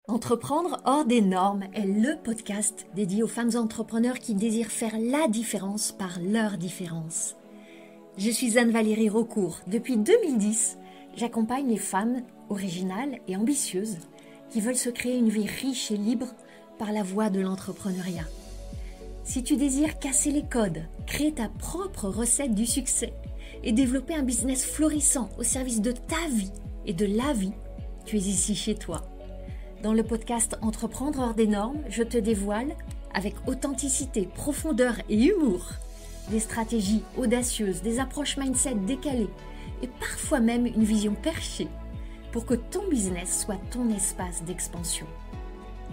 Entreprendre hors des normes est le podcast dédié aux femmes entrepreneurs qui désirent faire la différence par leur différence. Je suis Anne-Valérie Raucourt. Depuis 2010, j'accompagne les femmes originales et ambitieuses qui veulent se créer une vie riche et libre par la voie de l'entrepreneuriat. Si tu désires casser les codes, créer ta propre recette du succès et développer un business florissant au service de ta vie et de la vie, tu es ici chez toi. Dans le podcast Entreprendre hors des normes, je te dévoile, avec authenticité, profondeur et humour, des stratégies audacieuses, des approches mindset décalées et parfois même une vision perchée pour que ton business soit ton espace d'expansion.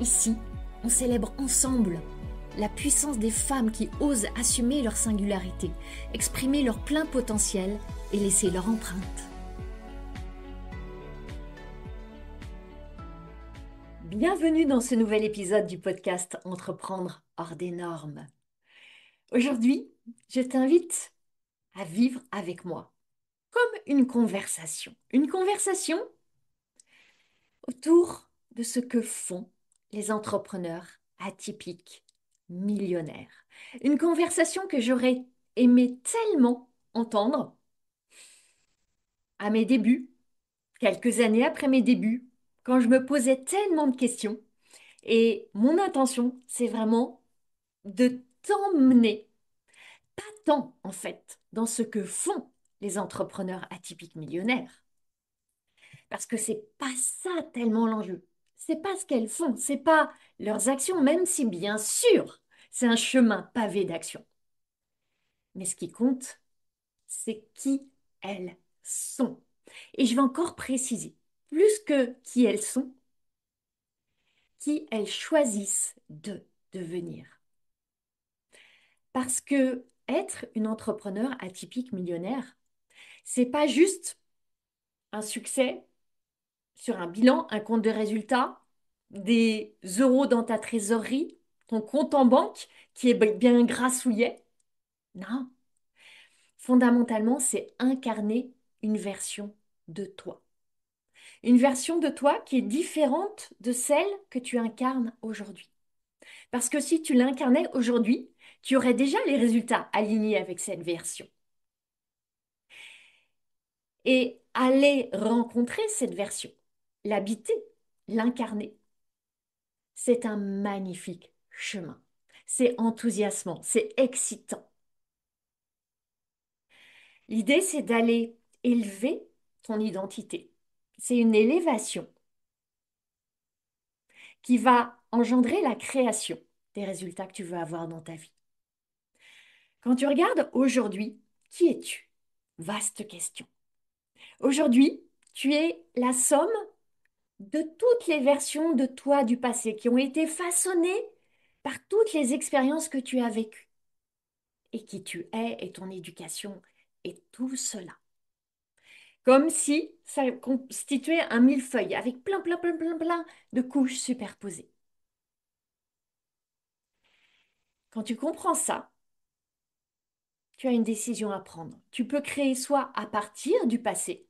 Ici, on célèbre ensemble la puissance des femmes qui osent assumer leur singularité, exprimer leur plein potentiel et laisser leur empreinte. Bienvenue dans ce nouvel épisode du podcast Entreprendre hors des normes. Aujourd'hui, je t'invite à vivre avec moi comme une conversation. Une conversation autour de ce que font les entrepreneurs atypiques millionnaires. Une conversation que j'aurais aimé tellement entendre à mes débuts, quelques années après mes débuts, quand je me posais tellement de questions. Et mon intention, c'est vraiment de t'emmener, pas tant en fait, dans ce que font les entrepreneurs atypiques millionnaires. Parce que c'est pas ça tellement l'enjeu. C'est pas ce qu'elles font, c'est pas leurs actions, même si bien sûr, c'est un chemin pavé d'actions. Mais ce qui compte, c'est qui elles sont. Et je vais encore préciser, plus que qui elles sont, qui elles choisissent de devenir. Parce que être une entrepreneur atypique millionnaire, c'est pas juste un succès sur un bilan, un compte de résultats, des euros dans ta trésorerie, ton compte en banque qui est bien grassouillet. Non, fondamentalement, c'est incarner une version de toi. Une version de toi qui est différente de celle que tu incarnes aujourd'hui. Parce que si tu l'incarnais aujourd'hui, tu aurais déjà les résultats alignés avec cette version. Et aller rencontrer cette version, l'habiter, l'incarner, c'est un magnifique chemin. C'est enthousiasmant, c'est excitant. L'idée, c'est d'aller élever ton identité. C'est une élévation qui va engendrer la création des résultats que tu veux avoir dans ta vie. Quand tu regardes aujourd'hui, qui es-tu? Vaste question. Aujourd'hui, tu es la somme de toutes les versions de toi du passé qui ont été façonnées par toutes les expériences que tu as vécues et qui tu es et ton éducation et tout cela. Comme si ça constituait un millefeuille avec plein de couches superposées. Quand tu comprends ça, tu as une décision à prendre. Tu peux créer soit à partir du passé,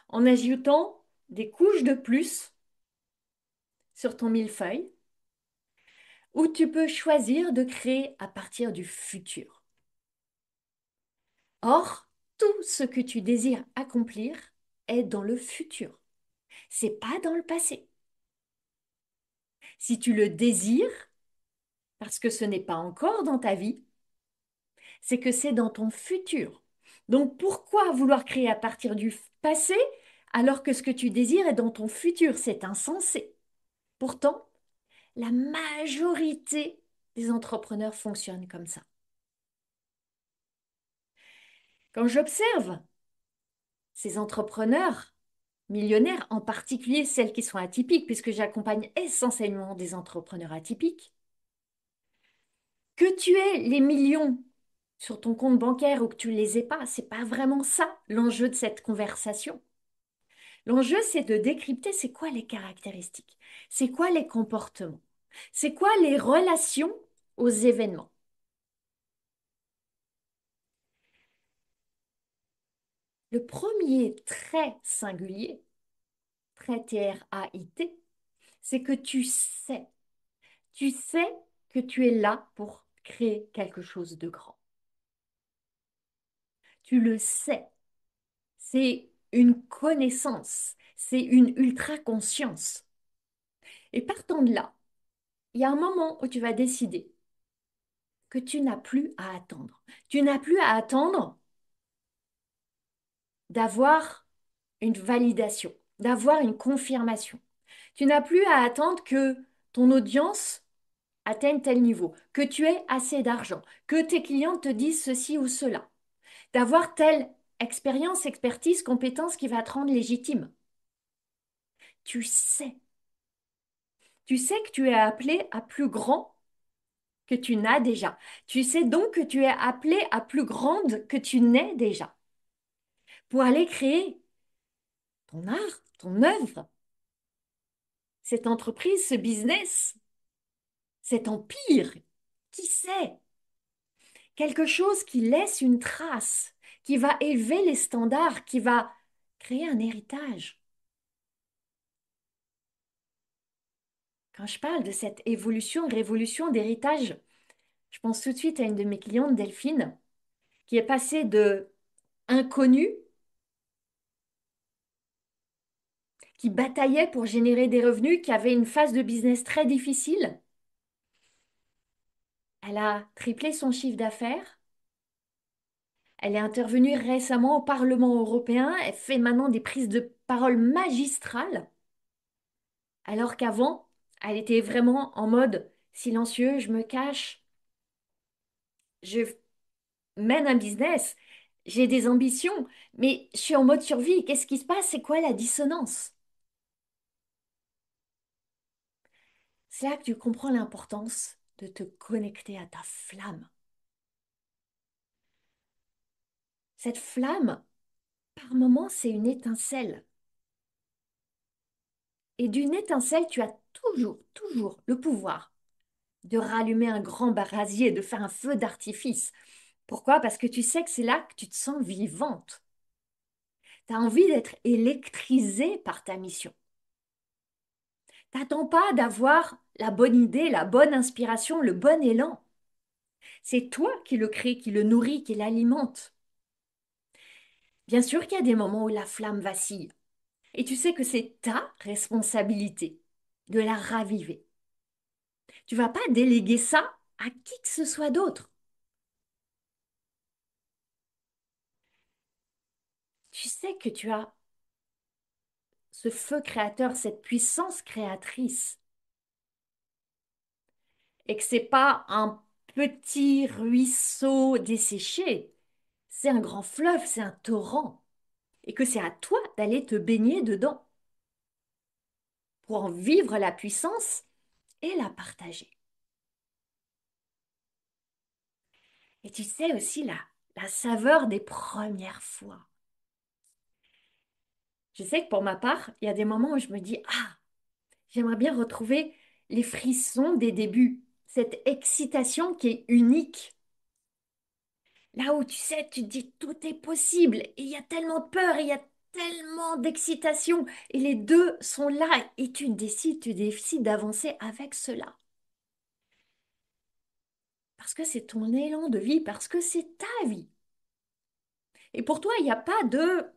en ajoutant des couches de plus sur ton millefeuille, ou tu peux choisir de créer à partir du futur. Or, tout ce que tu désires accomplir est dans le futur. C'est pas dans le passé. Si tu le désires, parce que ce n'est pas encore dans ta vie, c'est que c'est dans ton futur. Donc pourquoi vouloir créer à partir du passé alors que ce que tu désires est dans ton futur? C'est insensé. Pourtant, la majorité des entrepreneurs fonctionnent comme ça. Quand j'observe ces entrepreneurs millionnaires, en particulier celles qui sont atypiques, puisque j'accompagne essentiellement des entrepreneurs atypiques, que tu aies les millions sur ton compte bancaire ou que tu les aies pas, c'est pas vraiment ça l'enjeu de cette conversation. L'enjeu, c'est de décrypter c'est quoi les caractéristiques, c'est quoi les comportements, c'est quoi les relations aux événements. Le premier trait singulier, T-R-A-I-T, c'est que tu sais que tu es là pour créer quelque chose de grand. Tu le sais. C'est une connaissance, c'est une ultra-conscience. Et partant de là, il y a un moment où tu vas décider que tu n'as plus à attendre. Tu n'as plus à attendre d'avoir une validation, d'avoir une confirmation. Tu n'as plus à attendre que ton audience atteigne tel niveau, que tu aies assez d'argent, que tes clients te disent ceci ou cela, d'avoir telle expérience, expertise, compétence qui va te rendre légitime. Tu sais. Tu sais que tu es appelé à plus grand que tu n'as déjà. Tu sais donc que tu es appelé à plus grande que tu n'es déjà pour aller créer ton art, ton œuvre, cette entreprise, ce business, cet empire. Qui sait? Quelque chose qui laisse une trace, qui va élever les standards, qui va créer un héritage. Quand je parle de cette évolution, révolution d'héritage, je pense tout de suite à une de mes clientes, Delphine, qui est passée de inconnue, qui bataillait pour générer des revenus, qui avait une phase de business très difficile. Elle a triplé son chiffre d'affaires. Elle est intervenue récemment au Parlement européen. Elle fait maintenant des prises de parole magistrales, alors qu'avant, elle était vraiment en mode silencieux, je me cache, je mène un business, j'ai des ambitions, mais je suis en mode survie. Qu'est-ce qui se passe? C'est quoi la dissonance? C'est là que tu comprends l'importance de te connecter à ta flamme. Cette flamme, par moments, c'est une étincelle. Et d'une étincelle, tu as toujours le pouvoir de rallumer un grand brasier, de faire un feu d'artifice. Pourquoi? Parce que tu sais que c'est là que tu te sens vivante. Tu as envie d'être électrisée par ta mission. T'attends pas d'avoir la bonne idée, la bonne inspiration, le bon élan. C'est toi qui le crée, qui le nourrit, qui l'alimente. Bien sûr qu'il y a des moments où la flamme vacille. Et tu sais que c'est ta responsabilité de la raviver. Tu vas pas déléguer ça à qui que ce soit d'autre. Tu sais que tu as ce feu créateur, cette puissance créatrice, et que c'est pas un petit ruisseau desséché, c'est un grand fleuve, c'est un torrent, et que c'est à toi d'aller te baigner dedans pour en vivre la puissance et la partager. Et tu sais aussi la saveur des premières fois. Je sais que pour ma part, il y a des moments où je me dis, ah, j'aimerais bien retrouver les frissons des débuts, cette excitation qui est unique. Là où tu sais, tu te dis tout est possible et il y a tellement de peur, et il y a tellement d'excitation et les deux sont là et tu décides d'avancer avec cela. Parce que c'est ton élan de vie, parce que c'est ta vie. Et pour toi, il n'y a pas de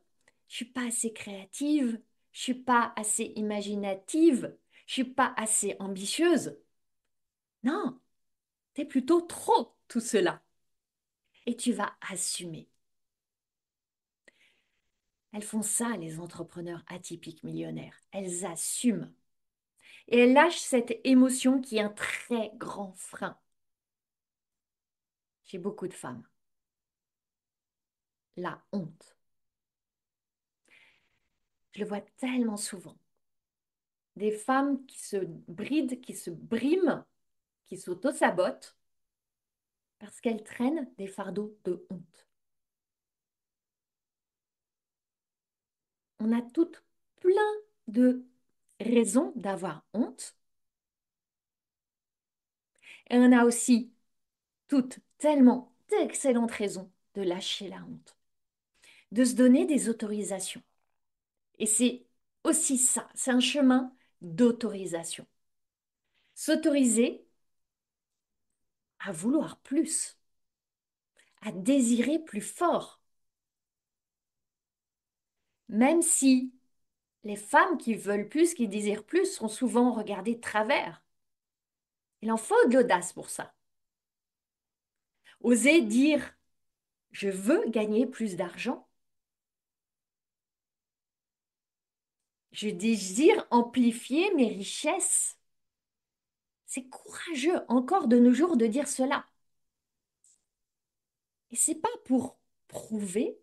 je suis pas assez créative, je suis pas assez imaginative, je suis pas assez ambitieuse. Non, t'es plutôt trop tout cela. Et tu vas assumer. Elles font ça, les entrepreneurs atypiques millionnaires. Elles assument. Et elles lâchent cette émotion qui est un très grand frein chez beaucoup de femmes. La honte. Je le vois tellement souvent. Des femmes qui se brident, qui se briment, qui s'auto-sabotent parce qu'elles traînent des fardeaux de honte. On a toutes plein de raisons d'avoir honte. Et on a aussi toutes tellement d'excellentes raisons de lâcher la honte, de se donner des autorisations. Et c'est aussi ça, c'est un chemin d'autorisation. S'autoriser à vouloir plus, à désirer plus fort, même si les femmes qui veulent plus, qui désirent plus, sont souvent regardées de travers. Il en faut de l'audace pour ça. Oser dire, je veux gagner plus d'argent. Je désire amplifier mes richesses. C'est courageux encore de nos jours de dire cela. Et c'est pas pour prouver,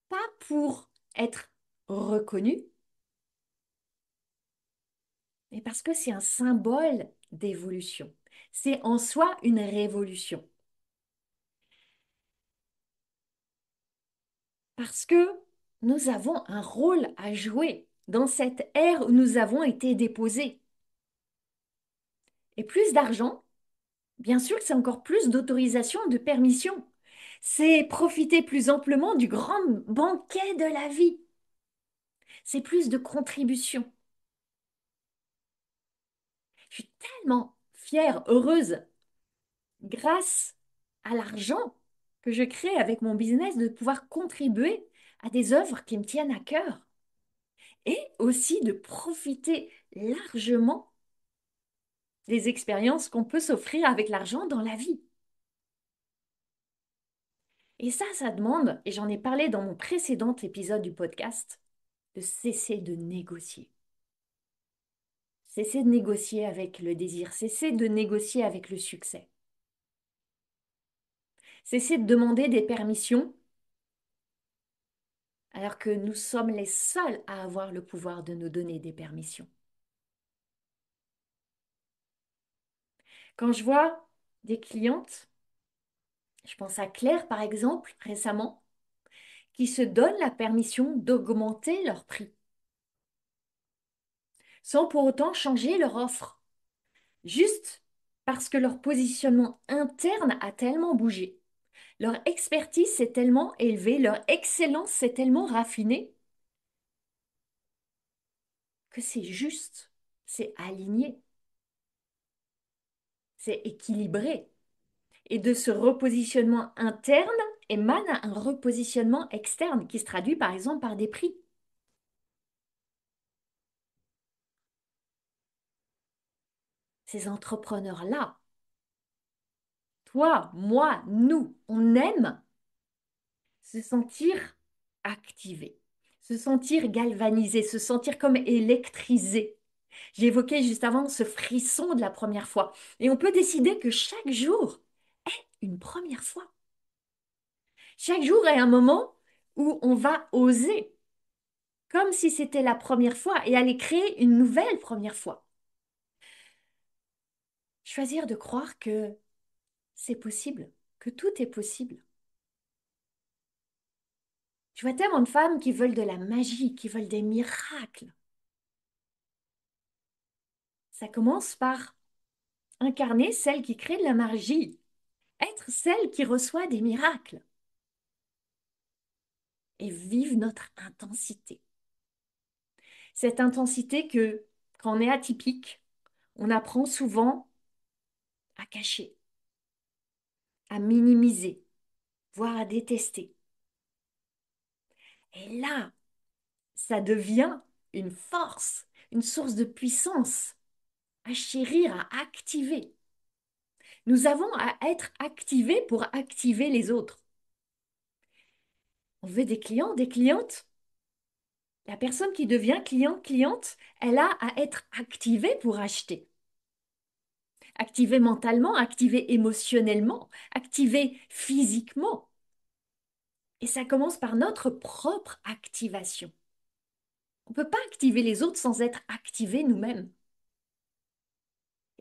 pas pour être reconnu, mais parce que c'est un symbole d'évolution. C'est en soi une révolution. Parce que nous avons un rôle à jouer dans cette ère où nous avons été déposés. Et plus d'argent, bien sûr que c'est encore plus d'autorisation, de permission. C'est profiter plus amplement du grand banquet de la vie. C'est plus de contribution. Je suis tellement fière, heureuse, grâce à l'argent que je crée avec mon business, de pouvoir contribuer à des œuvres qui me tiennent à cœur et aussi de profiter largement des expériences qu'on peut s'offrir avec l'argent dans la vie. Et ça demande, et j'en ai parlé dans mon précédent épisode du podcast, de cesser de négocier. Cesser de négocier avec le désir, cesser de négocier avec le succès. Cesser de demander des permissions alors que nous sommes les seuls à avoir le pouvoir de nous donner des permissions. Quand je vois des clientes, je pense à Claire par exemple récemment, qui se donnent la permission d'augmenter leur prix sans pour autant changer leur offre, juste parce que leur positionnement interne a tellement bougé, leur expertise s'est tellement élevée, leur excellence s'est tellement raffinée que c'est juste, c'est aligné, c'est équilibré. Et de ce repositionnement interne émane un repositionnement externe qui se traduit par exemple par des prix. Ces entrepreneurs-là, toi, moi, nous, on aime se sentir activé, se sentir galvanisé, se sentir comme électrisé. J'évoquais juste avant ce frisson de la première fois. Et on peut décider que chaque jour est une première fois. Chaque jour est un moment où on va oser, comme si c'était la première fois, et aller créer une nouvelle première fois. Choisir de croire que c'est possible, que tout est possible. Je vois tellement de femmes qui veulent de la magie, qui veulent des miracles. Ça commence par incarner celle qui crée de la magie, être celle qui reçoit des miracles et vivre notre intensité. Cette intensité que, quand on est atypique, on apprend souvent à cacher, à minimiser, voire à détester. Et là, ça devient une force, une source de puissance à chérir, à activer. Nous avons à être activés pour activer les autres. On veut des clients, des clientes. La personne qui devient client, cliente, elle a à être activée pour acheter. Activée mentalement, activée émotionnellement, activée physiquement. Et ça commence par notre propre activation. On ne peut pas activer les autres sans être activés nous-mêmes.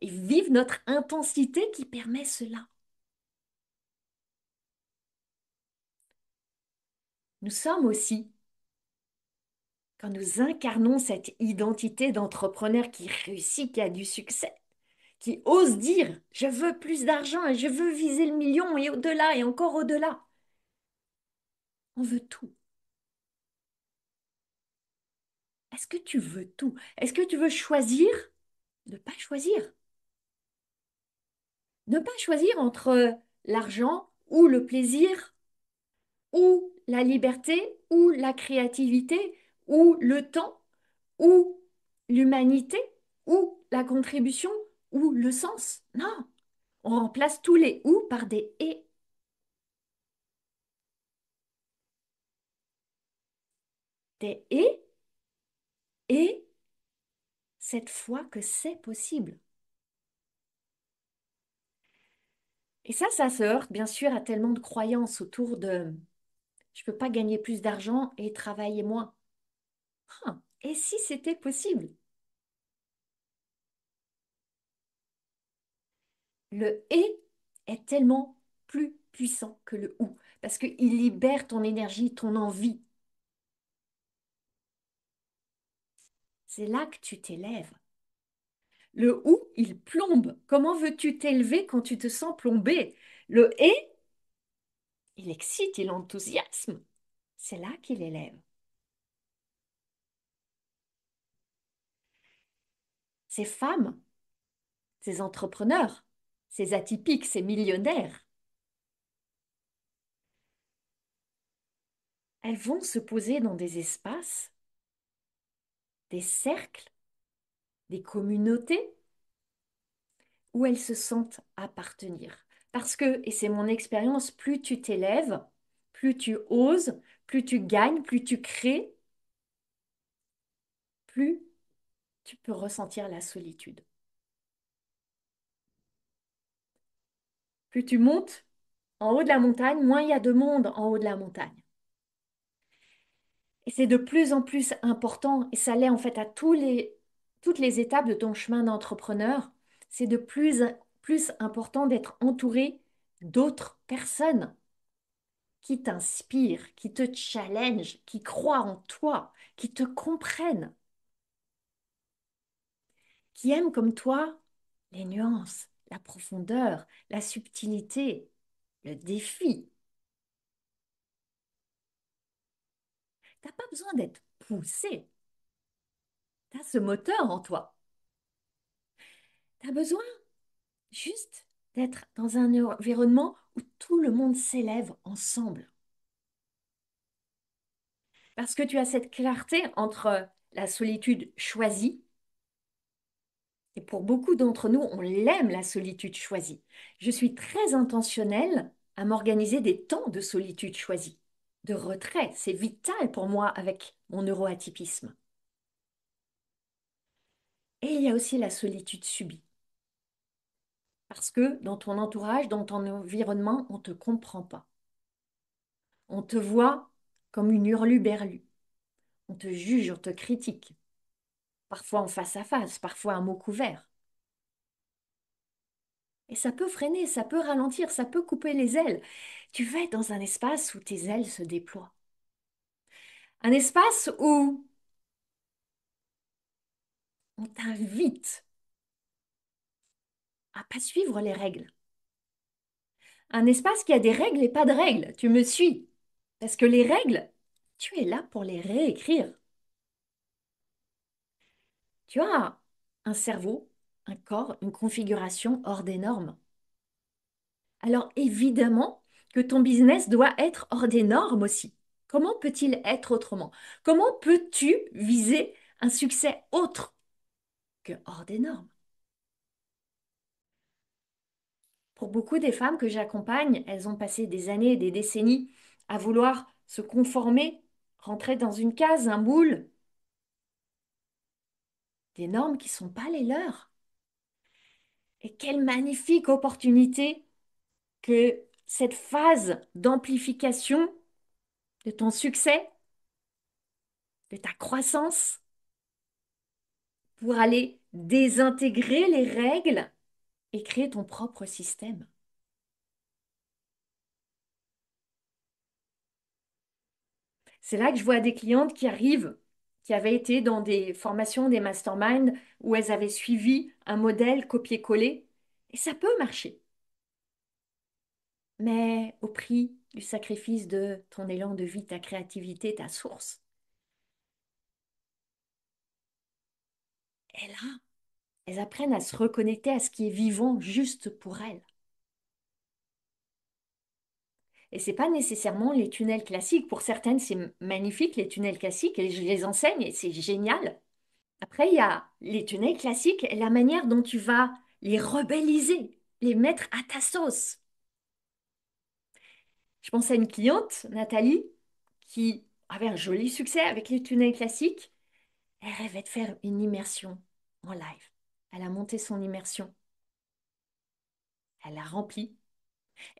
Et vivre notre intensité qui permet cela. Nous sommes aussi, quand nous incarnons cette identité d'entrepreneur qui réussit, qui a du succès, qui ose dire, je veux plus d'argent et je veux viser le million et au-delà et encore au-delà. On veut tout. Est-ce que tu veux tout? Est-ce que tu veux choisir? Ne pas choisir. Ne pas choisir entre l'argent ou le plaisir ou la liberté ou la créativité ou le temps ou l'humanité ou la contribution ou le sens. Non, on remplace tous les ou par des et. Des et cette fois que c'est possible. Et ça se heurte bien sûr à tellement de croyances autour de je ne peux pas gagner plus d'argent et travailler moins. Ah, et si c'était possible? Le et est tellement plus puissant que le ou parce qu'il libère ton énergie, ton envie. C'est là que tu t'élèves. Le ou, il plombe. Comment veux-tu t'élever quand tu te sens plombé? Le et, il excite, il enthousiasme. C'est là qu'il élève. Ces femmes, ces entrepreneurs, ces atypiques, ces millionnaires, elles vont se poser dans des espaces, des cercles, des communautés où elles se sentent appartenir. Parce que, et c'est mon expérience, plus tu t'élèves, plus tu oses, plus tu gagnes, plus tu crées, plus tu peux ressentir la solitude. Plus tu montes en haut de la montagne, moins il y a de monde en haut de la montagne. Et c'est de plus en plus important, et ça l'est en fait à toutes les étapes de ton chemin d'entrepreneur, c'est de plus important d'être entouré d'autres personnes qui t'inspirent, qui te challengent, qui croient en toi, qui te comprennent, qui aiment comme toi les nuances, la profondeur, la subtilité, le défi. T'as pas besoin d'être poussé, tu as ce moteur en toi. Tu as besoin juste d'être dans un environnement où tout le monde s'élève ensemble. Parce que tu as cette clarté entre la solitude choisie, et pour beaucoup d'entre nous, on l'aime la solitude choisie. Je suis très intentionnelle à m'organiser des temps de solitude choisie, de retrait. C'est vital pour moi avec mon neuroatypisme. Et il y a aussi la solitude subie. Parce que dans ton entourage, dans ton environnement, on ne te comprend pas. On te voit comme une hurluberlue. On te juge, on te critique. Parfois en face à face, parfois à mot couvert. Et ça peut freiner, ça peut ralentir, ça peut couper les ailes. Tu vas être dans un espace où tes ailes se déploient. Un espace où on t'invite à pas suivre les règles. Un espace qui a des règles et pas de règles. Tu me suis. Parce que les règles, tu es là pour les réécrire. Tu as un cerveau, un corps, une configuration hors des normes. Alors évidemment que ton business doit être hors des normes aussi. Comment peut-il être autrement? Comment peux-tu viser un succès autre que hors des normes? Pour beaucoup des femmes que j'accompagne, elles ont passé des années, des décennies à vouloir se conformer, rentrer dans une case, un moule, des normes qui ne sont pas les leurs. Et quelle magnifique opportunité que cette phase d'amplification de ton succès, de ta croissance, pour aller désintégrer les règles et créer ton propre système. C'est là que je vois des clientes qui arrivent, qui avaient été dans des formations, des masterminds, où elles avaient suivi un modèle copié-collé, et ça peut marcher, mais au prix du sacrifice de ton élan de vie, ta créativité, ta source. Et là, elles apprennent à se reconnecter à ce qui est vivant juste pour elles. Et c'est pas nécessairement les tunnels classiques. Pour certaines, c'est magnifique, les tunnels classiques, et je les enseigne, et c'est génial. Après, il y a les tunnels classiques, et la manière dont tu vas les rebelliser, les mettre à ta sauce. Je pense à une cliente, Nathalie, qui avait un joli succès avec les tunnels classiques. Elle rêvait de faire une immersion en live. Elle a monté son immersion, elle l'a remplie,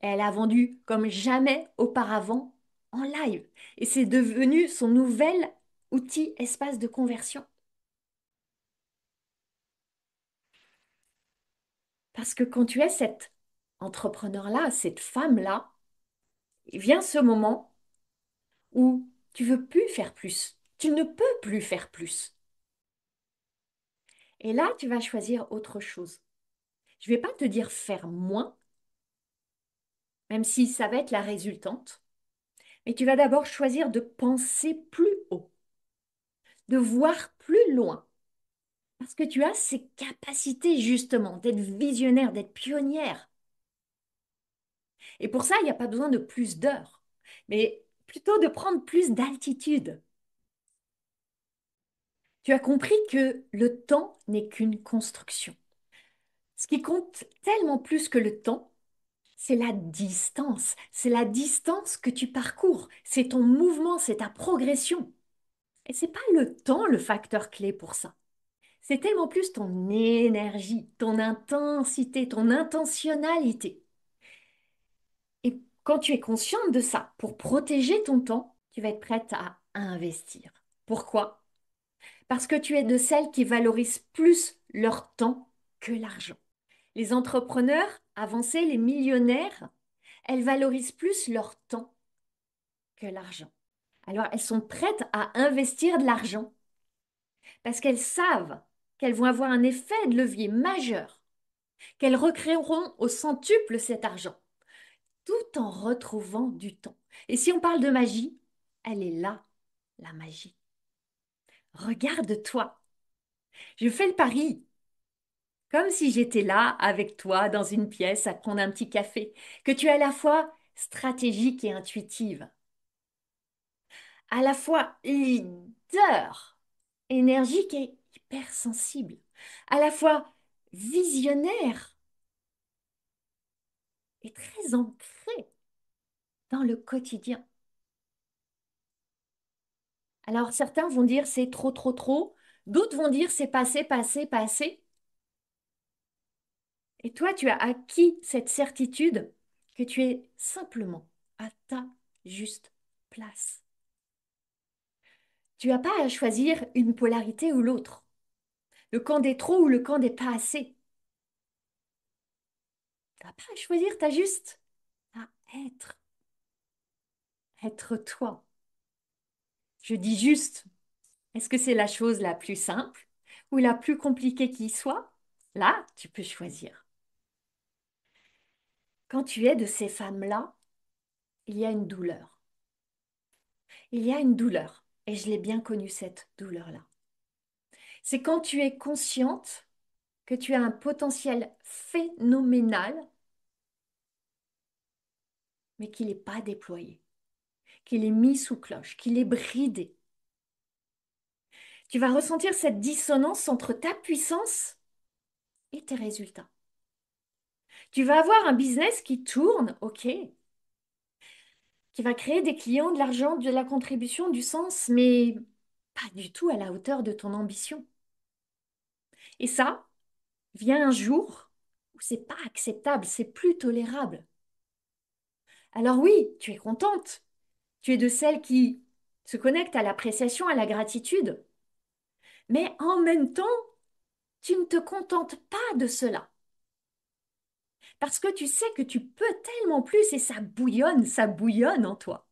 et elle a vendu comme jamais auparavant en live. Et c'est devenu son nouvel outil espace de conversion. Parce que quand tu es cet entrepreneur-là, cette femme-là, il vient ce moment où tu veux plus faire plus. Tu ne peux plus faire plus. Et là, tu vas choisir autre chose. Je ne vais pas te dire faire moins, même si ça va être la résultante, mais tu vas d'abord choisir de penser plus haut, de voir plus loin, parce que tu as ces capacités justement d'être visionnaire, d'être pionnière. Et pour ça, il n'y a pas besoin de plus d'heures, mais plutôt de prendre plus d'altitude. Tu as compris que le temps n'est qu'une construction. Ce qui compte tellement plus que le temps, c'est la distance. C'est la distance que tu parcours. C'est ton mouvement, c'est ta progression. Et c'est pas le temps le facteur clé pour ça. C'est tellement plus ton énergie, ton intensité, ton intentionnalité. Et quand tu es consciente de ça, pour protéger ton temps, tu vas être prête à investir. Pourquoi? Parce que tu es de celles qui valorisent plus leur temps que l'argent. Les entrepreneurs avancés, les millionnaires, elles valorisent plus leur temps que l'argent. Alors elles sont prêtes à investir de l'argent parce qu'elles savent qu'elles vont avoir un effet de levier majeur, qu'elles recréeront au centuple cet argent, tout en retrouvant du temps. Et si on parle de magie, elle est là, la magie. Regarde-toi, je fais le pari, comme si j'étais là avec toi dans une pièce à prendre un petit café, que tu es à la fois stratégique et intuitive, à la fois leader, énergique et hypersensible, à la fois visionnaire et très ancré dans le quotidien. Alors certains vont dire c'est trop, trop, trop, d'autres vont dire c'est passé, passé, passé. Et toi, tu as acquis cette certitude que tu es simplement à ta juste place. Tu n'as pas à choisir une polarité ou l'autre, le camp des trop ou le camp des pas assez. Tu n'as pas à choisir, tu as juste à être, être toi. Je dis juste, est-ce que c'est la chose la plus simple ou la plus compliquée qui soit? Là, tu peux choisir. Quand tu es de ces femmes-là, il y a une douleur. Il y a une douleur. Et je l'ai bien connue, cette douleur-là. C'est quand tu es consciente que tu as un potentiel phénoménal, mais qu'il n'est pas déployé, qu'il est mis sous cloche, qu'il est bridé. Tu vas ressentir cette dissonance entre ta puissance et tes résultats. Tu vas avoir un business qui tourne, ok, qui va créer des clients, de l'argent, de la contribution, du sens, mais pas du tout à la hauteur de ton ambition. Et ça vient un jour où c'est pas acceptable, c'est plus tolérable. Alors oui, tu es contente. Tu es de celles qui se connectent à l'appréciation, à la gratitude. Mais en même temps, tu ne te contentes pas de cela. Parce que tu sais que tu peux tellement plus et ça bouillonne en toi.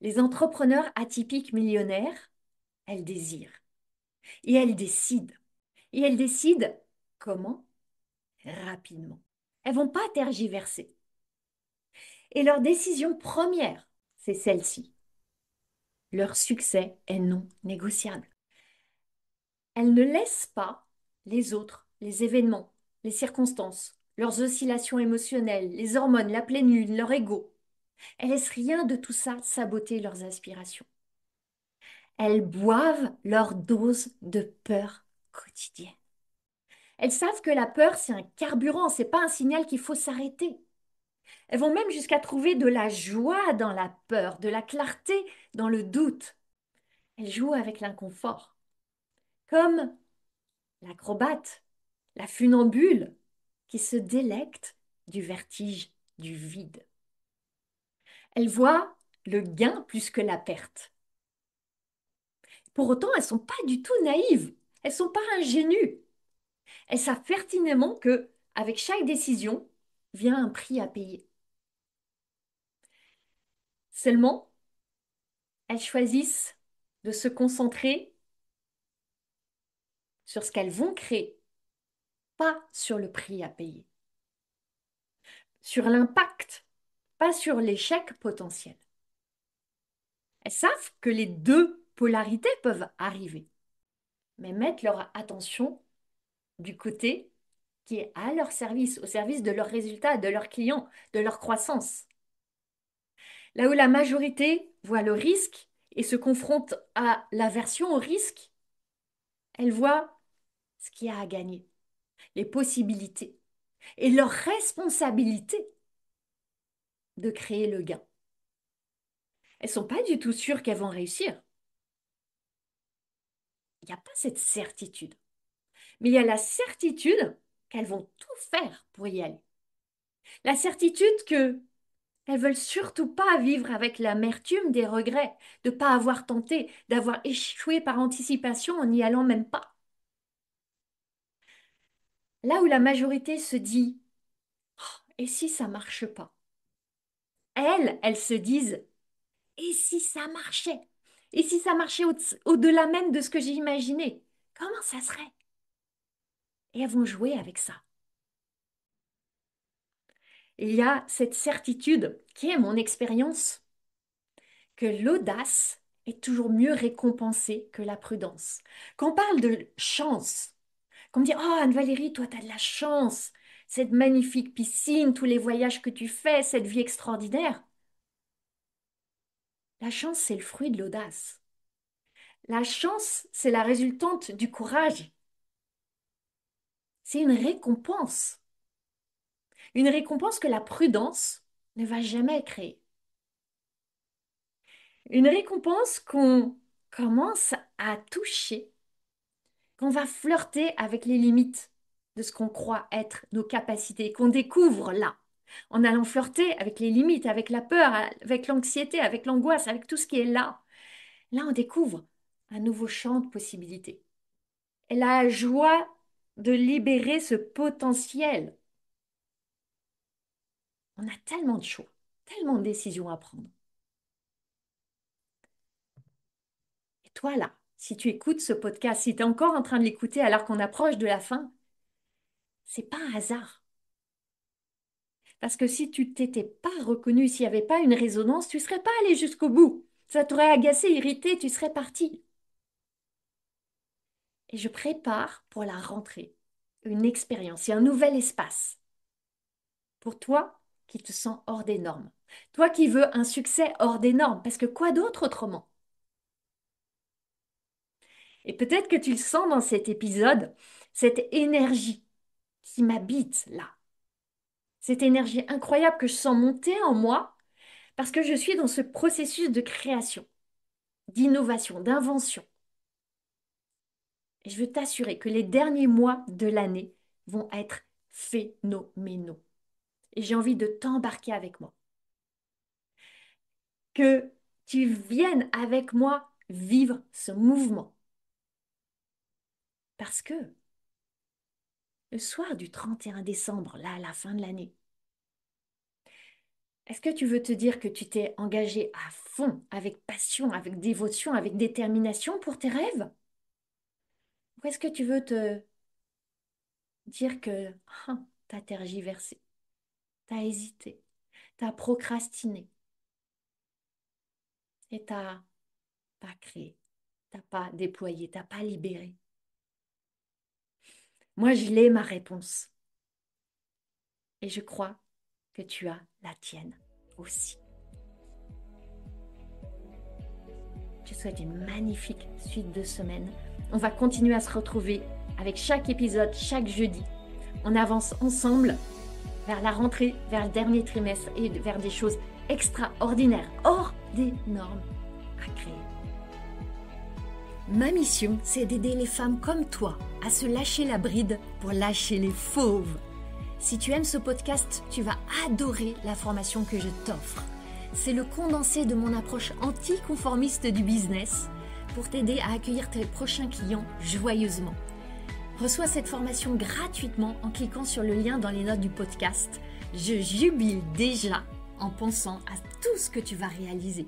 Les entrepreneurs atypiques millionnaires, elles désirent et elles décident. Et elles décident comment? Rapidement. Elles vont pas tergiverser. Et leur décision première, c'est celle-ci. Leur succès est non négociable. Elle ne laisse pas les autres, les événements, les circonstances, leurs oscillations émotionnelles, les hormones, la pleine lune, leur ego. Elle laisse rien de tout ça saboter leurs aspirations. Elles boivent leur dose de peur quotidienne. Elles savent que la peur, c'est un carburant, c'est pas un signal qu'il faut s'arrêter. Elles vont même jusqu'à trouver de la joie dans la peur, de la clarté dans le doute. Elles jouent avec l'inconfort, comme l'acrobate, la funambule, qui se délecte du vertige du vide. Elles voient le gain plus que la perte. Pour autant, elles ne sont pas du tout naïves, elles ne sont pas ingénues. Elles savent pertinemment que, avec chaque décision, vient un prix à payer. Seulement, elles choisissent de se concentrer sur ce qu'elles vont créer, pas sur le prix à payer, sur l'impact, pas sur l'échec potentiel. Elles savent que les deux polarités peuvent arriver, mais mettent leur attention du côté qui est à leur service, au service de leurs résultats, de leurs clients, de leur croissance. Là où la majorité voit le risque et se confronte à l'aversion au risque, elle voit ce qu'il y a à gagner, les possibilités et leur responsabilité de créer le gain. Elles sont pas du tout sûres qu'elles vont réussir. Il n'y a pas cette certitude. Mais il y a la certitude qu'elles vont tout faire pour y aller. La certitude que elles veulent surtout pas vivre avec l'amertume des regrets, de pas avoir tenté, d'avoir échoué par anticipation en n'y allant même pas. Là où la majorité se dit et si ça marche pas? Elles se disent et si ça marchait? Et si ça marchait au-delà même de ce que j'ai imaginé? Comment ça serait? Et elles vont jouer avec ça. Et il y a cette certitude qui est mon expérience que l'audace est toujours mieux récompensée que la prudence. Quand on parle de chance, quand on me dit oh Anne-Valérie, toi, tu as de la chance, cette magnifique piscine, tous les voyages que tu fais, cette vie extraordinaire. La chance, c'est le fruit de l'audace. La chance, c'est la résultante du courage. C'est une récompense. Une récompense que la prudence ne va jamais créer. Une récompense qu'on commence à toucher, qu'on va flirter avec les limites de ce qu'on croit être nos capacités, qu'on découvre là, en allant flirter avec les limites, avec la peur, avec l'anxiété, avec l'angoisse, avec tout ce qui est là. Là, on découvre un nouveau champ de possibilités. Et la joie de libérer ce potentiel. On a tellement de choix, tellement de décisions à prendre. Et toi, là, si tu écoutes ce podcast, si tu es encore en train de l'écouter alors qu'on approche de la fin, c'est pas un hasard. Parce que si tu t'étais pas reconnu, s'il n'y avait pas une résonance, tu serais pas allé jusqu'au bout. Ça t'aurait agacé, irrité, tu serais parti. Et je prépare pour la rentrée une expérience et un nouvel espace pour toi qui te sens hors des normes. Toi qui veux un succès hors des normes, parce que quoi d'autre autrement? Et peut-être que tu le sens dans cet épisode, cette énergie qui m'habite là. Cette énergie incroyable que je sens monter en moi parce que je suis dans ce processus de création, d'innovation, d'invention. Et je veux t'assurer que les derniers mois de l'année vont être phénoménaux. Et j'ai envie de t'embarquer avec moi. Que tu viennes avec moi vivre ce mouvement. Parce que le soir du 31 décembre, là, à la fin de l'année, est-ce que tu veux te dire que tu t'es engagé à fond, avec passion, avec dévotion, avec détermination pour tes rêves? Ou est-ce que tu veux te dire que tu as tergiversé, tu as hésité, tu as procrastiné et tu n'as pas créé, tu n'as pas déployé, tu n'as pas libéré? Moi, je l'ai ma réponse. Et je crois que tu as la tienne aussi. Je te souhaite une magnifique suite de semaine. On va continuer à se retrouver avec chaque épisode, chaque jeudi. On avance ensemble vers la rentrée, vers le dernier trimestre et vers des choses extraordinaires, hors des normes à créer. Ma mission, c'est d'aider les femmes comme toi à se lâcher la bride pour lâcher les fauves. Si tu aimes ce podcast, tu vas adorer la formation que je t'offre. C'est le condensé de mon approche anticonformiste du business pour t'aider à accueillir tes prochains clients joyeusement. Reçois cette formation gratuitement en cliquant sur le lien dans les notes du podcast. Je jubile déjà en pensant à tout ce que tu vas réaliser.